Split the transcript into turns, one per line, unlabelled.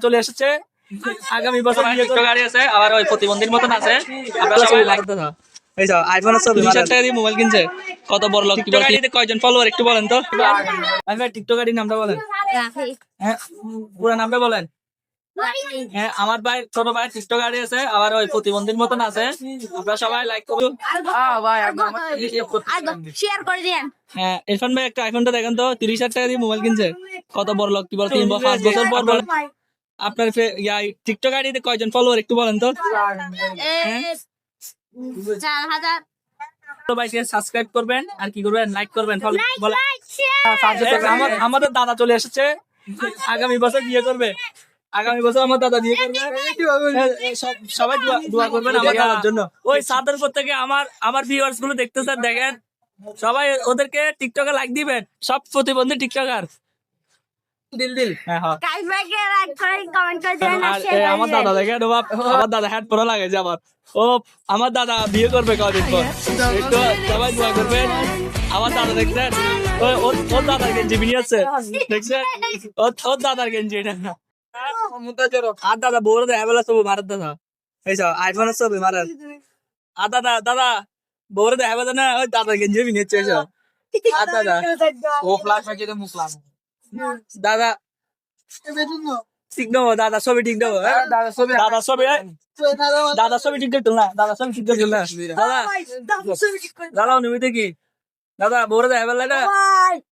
চলে এসেছে আগামী বছর গাড়ি আছে আবার ওই প্রতিবন্ধীর মতন আছে আপনারা সবাই লাইক দাও এই যাও আইফোনের ছবি 30,000 টাকা দিয়ে মোবাইল কিনছে কত বড় লোক কি বলেন কয়জন ফলোয়ার একটু বলেন তো আমি টিকটকারের নামটা বলেন হ্যাঁ পুরো নামটা বলেন হ্যাঁ আমার ভাই ছোট ভাই টিকটকারে আছে আবার ওই প্রতিবন্ধীর মতন আছে আপনারা সবাই লাইক করুন
শেয়ার করে দেন।
হ্যাঁ ইরফান ভাই একটা আইফোনটা দেখেন তো 30,000 টাকা দিয়ে মোবাইল কিনছে কত বড় লোক কি বল 3-5 বছর পর বলেন আপনার টিকটক আইডিতে কয়জন ফলোয়ার একটু বলেন তো
4,000
তো ভাইকে সাবস্ক্রাইব করবেন আর কি করবেন লাইক করবেন বলেন আমাদের দাদা চলে এসেছে আগামী বছর বিয়ে করবে আগামী বছর আমার দাদা বিয়ে করবে সবাই দোয়া করবেন আমার দাদার জন্য ওই সাদের পর থেকে আমার ভিউয়ার্স গুলো দেখতেছেন দেখেন সবাই ওদেরকে টিকটকে লাইক দিবেন সব প্রতিবন্ধী টিকটকার দিল হ্যাঁ হ্যাঁ
গাইস ভাইকে লাইক করে কমেন্ট করে দেন আর
আর
শেয়ার করে
আমার দাদা দেখেন আমার দাদা হ্যাট পরা লাগে যে আমার দাদা বিয়ে করবে কদিন পর একটু সবাই দোয়া করবেন আমার দাদা দেখছেন ওর দাদার গেঞ্জি বিনিয়েছে দেখছেন ওর দাদার গেঞ্জি এটা আর দাদা বউরে দেখা বেলা সব মারার দাদা এই আইফোনের ছবি মারার আর দাদা বউরে দেখা বেলা না ওই দাদার গেঞ্জি বিনিয়েছে এসব আর দাদা ও ফ্লাশ আছে তো মুখ লাগ দাদা ঠিক দেবো দাদা ছবি ঠিক দেবো দাদা ছবি ঠিক দেখতো না দাদা ছবি ঠিক দেখতো না দাদা দাদা নিবি কি দাদা বউরে দেখা বেলা না